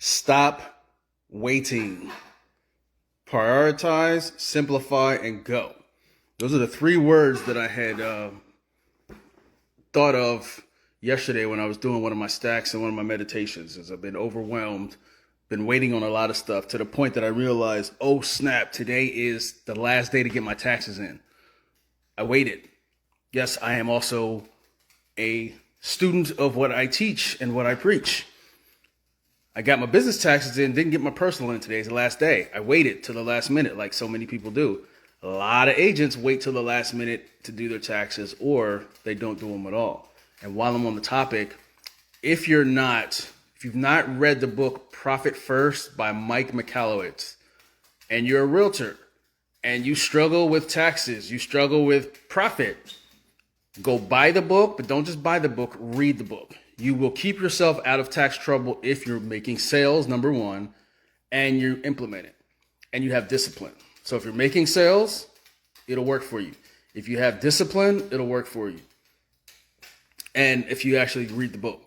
Stop waiting. Prioritize, simplify, and go. Those are the three words that I had thought of yesterday when I was doing one of my stacks and one of my meditations. As I've been overwhelmed, been waiting on a lot of stuff to the point that I realized, oh snap, today is the last day to get my taxes in. I waited. Yes, I am also a student of what I teach and what I preach. I got my business taxes in, didn't get my personal in. Today's the last day. I waited till the last minute like so many people do. A lot of agents wait till the last minute to do their taxes, or they don't do them at all. And while I'm on the topic, if you've not read the book Profit First by Mike Michalowicz, and you're a realtor and you struggle with taxes, you struggle with profit, go buy the book, but don't just buy the book, read the book. You will keep yourself out of tax trouble if you're making sales, number one, and you implement it and you have discipline. So if you're making sales, it'll work for you. If you have discipline, it'll work for you. And if you actually read the book.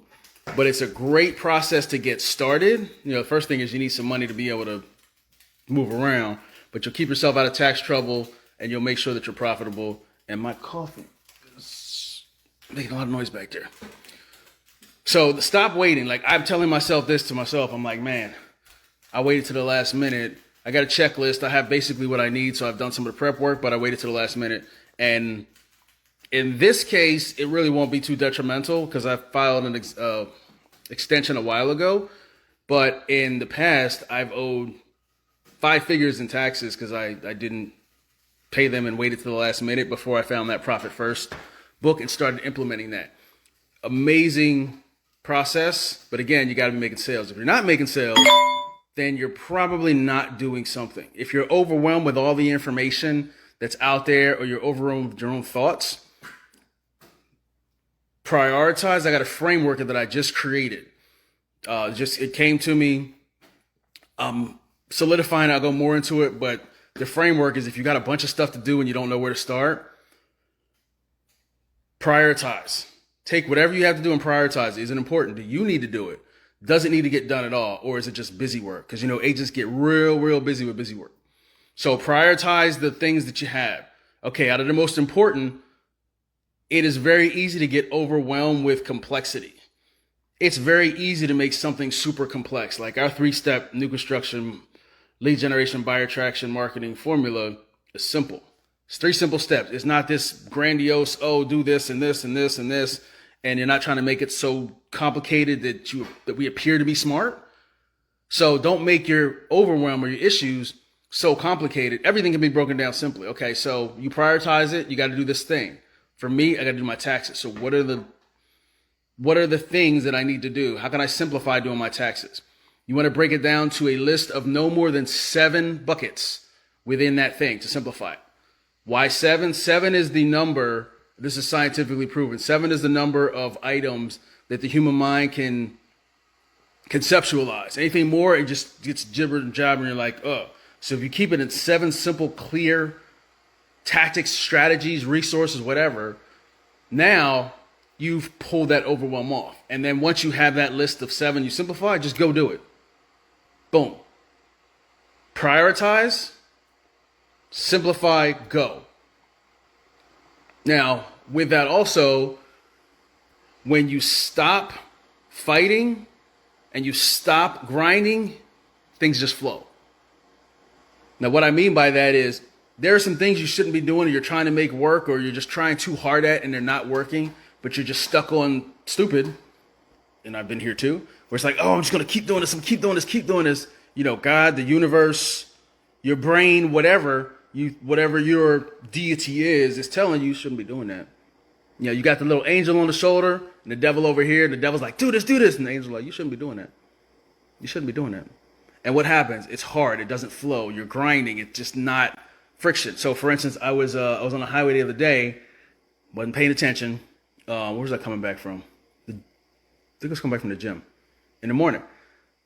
But it's a great process to get started. The first thing is you need some money to be able to move around, but you'll keep yourself out of tax trouble and you'll make sure that you're profitable. And my coffee is making a lot of noise back there. So stop waiting. Like, I'm telling myself this to myself. I'm like, man, I waited to the last minute. I got a checklist. I have basically what I need. So I've done some of the prep work, but I waited to the last minute. And in this case, it really won't be too detrimental because I filed an extension a while ago. But in the past, I've owed 5 figures in taxes because I didn't pay them and waited to the last minute before I found that Profit First book and started implementing that. Amazing process. But again, you got to be making sales. If you're not making sales, then you're probably not doing something. If you're overwhelmed with all the information that's out there, or you're overwhelmed with your own thoughts, prioritize. I got a framework that I just created. It came to me. Solidifying, I'll go more into it, but the framework is if you got a bunch of stuff to do and you don't know where to start, prioritize. Take whatever you have to do and prioritize it. Is it important? Do you need to do it? Does it need to get done at all? Or is it just busy work? Because, agents get real busy with busy work. So prioritize the things that you have. Okay, out of the most important, it is very easy to get overwhelmed with complexity. It's very easy to make something super complex. Like our 3-step new construction, lead generation, buyer attraction, marketing formula is simple. It's 3 simple steps. It's not this grandiose, do this and this and this and this. And you're not trying to make it so complicated that we appear to be smart. So don't make your overwhelm or your issues so complicated. Everything can be broken down simply. Okay, so you prioritize it. You got to do this thing. For me, I got to do my taxes. So what are the things that I need to do? How can I simplify doing my taxes? You want to break it down to a list of no more than 7 buckets within that thing to simplify it. Why 7? 7 is the number. This is scientifically proven. 7 is the number of items that the human mind can conceptualize. Anything more, it just gets gibber and jabber, and you're like, oh. So if you keep it in 7 simple, clear tactics, strategies, resources, whatever, now you've pulled that overwhelm off. And then once you have that list of 7, you simplify, just go do it. Boom. Prioritize, simplify, go. Now, with that also, when you stop fighting and you stop grinding, things just flow. Now, what I mean by that is there are some things you shouldn't be doing, or you're trying to make work, or you're just trying too hard at and they're not working, but you're just stuck on stupid. And I've been here too, where it's like, I'm just going to keep doing this, keep doing this. God, the universe, your brain, whatever your deity is telling you shouldn't be doing that. You got the little angel on the shoulder and the devil over here. The devil's like, do this. And the angel's like, you shouldn't be doing that. You shouldn't be doing that. And what happens? It's hard. It doesn't flow. You're grinding. It's just not friction. So for instance, I was on the highway the other day, wasn't paying attention. Where was I coming back from? I think I was coming back from the gym in the morning.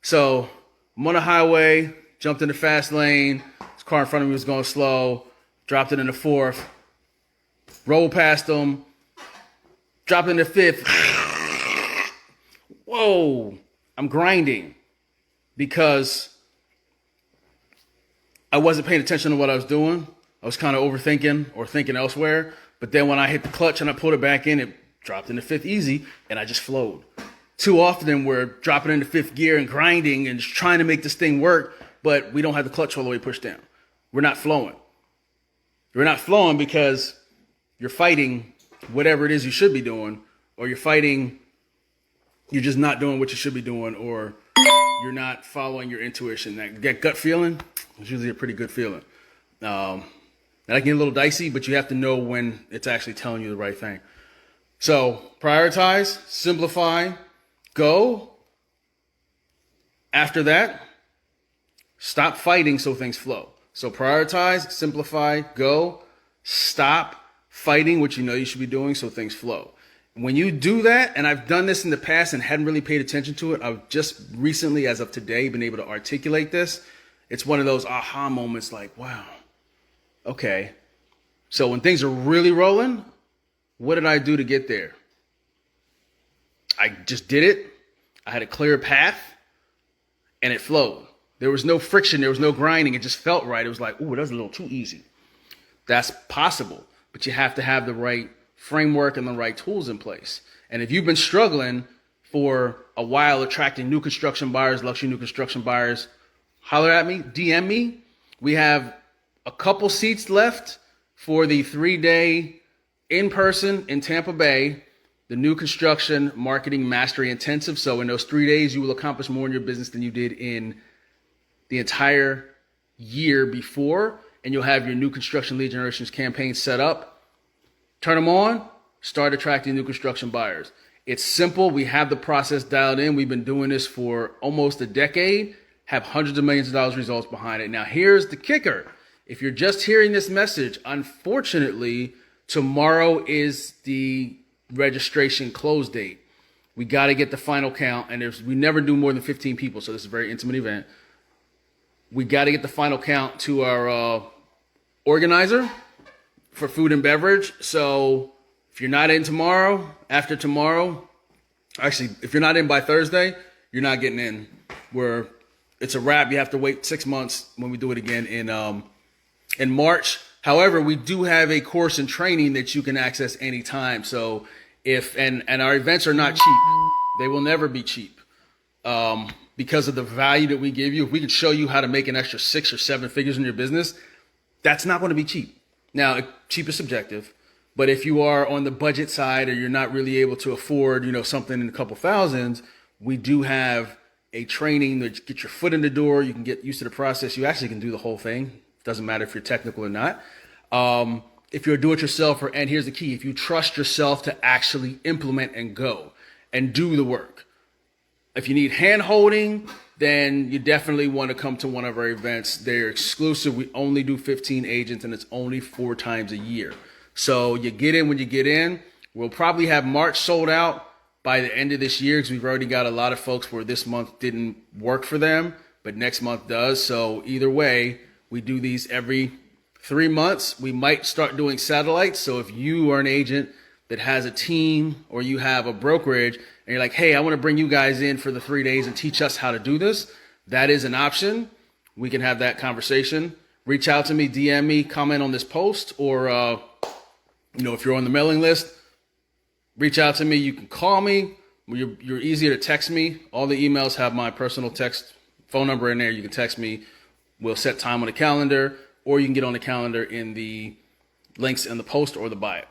So I'm on the highway, jumped in the fast lane. This car in front of me was going slow. Dropped it in the 4th. Rolled past them. Dropped in the 5th. Whoa. I'm grinding. because I wasn't paying attention to what I was doing. I was kind of overthinking or thinking elsewhere. But then when I hit the clutch and I pulled it back in, it dropped into fifth easy, and I just flowed. Too often we're dropping into fifth gear and grinding and just trying to make this thing work, but we don't have the clutch all the way pushed down. We're not flowing. We're not flowing because you're fighting whatever it is you should be doing, or you're just not doing what you should be doing, or you're not following your intuition. That gut feeling is usually a pretty good feeling. That can get a little dicey, but you have to know when it's actually telling you the right thing. So prioritize, simplify, go. After that, stop fighting so things flow. So prioritize, simplify, go. Stop fighting what you know you should be doing so things flow. When you do that, and I've done this in the past and hadn't really paid attention to it, I've just recently, as of today, been able to articulate this. It's one of those aha moments like, wow, okay. So when things are really rolling, what did I do to get there? I just did it. I had a clear path, and it flowed. There was no friction. There was no grinding. It just felt right. It was like, ooh, that was a little too easy. That's possible, but you have to have the right framework and the right tools in place. And if you've been struggling for a while attracting new construction buyers, luxury new construction buyers, holler at me, DM me. We have a couple seats left for the 3-day in-person in Tampa Bay, the new construction marketing mastery intensive. So in those 3 days, you will accomplish more in your business than you did in the entire year before. And you'll have your new construction lead generations campaign set up. Turn them on, start attracting new construction buyers. It's simple. We have the process dialed in. We've been doing this for almost a decade, have hundreds of millions of dollars results behind it. Now, here's the kicker. If you're just hearing this message, unfortunately, tomorrow is the registration close date. We got to get the final count, and we never do more than 15 people, so this is a very intimate event. We got to get the final count to our organizer for food and beverage. So if you're not in tomorrow, after tomorrow, actually, if you're not in by Thursday, you're not getting in. It's a wrap. You have to wait 6 months when we do it again in March. However, we do have a course and training that you can access anytime. So and our events are not cheap. They will never be cheap. Because of the value that we give you. If we could show you how to make an extra 6 or 7 figures in your business, that's not going to be cheap. Now, cheap is subjective, but if you are on the budget side or you're not really able to afford, something in a couple thousands, we do have a training that get your foot in the door. You can get used to the process. You actually can do the whole thing. Doesn't matter if you're technical or not. If you're a do-it-yourselfer, and here's the key, if you trust yourself to actually implement and go and do the work. If you need hand-holding, then you definitely want to come to one of our events. They're exclusive. We only do 15 agents, and it's only 4 times a year. So you get in when you get in. We'll probably have March sold out by the end of this year because we've already got a lot of folks where this month didn't work for them, but next month does. So either way, we do these every 3 months. We might start doing satellites. So if you are an agent that has a team or you have a brokerage and you're like, hey, I want to bring you guys in for the 3 days and teach us how to do this, that is an option. We can have that conversation. Reach out to me, DM me, comment on this post, or, if you're on the mailing list, reach out to me. You can call me. You're easier to text me. All the emails have my personal text phone number in there. You can text me. We'll set time on the calendar, or you can get on the calendar in the links in the post or the bio.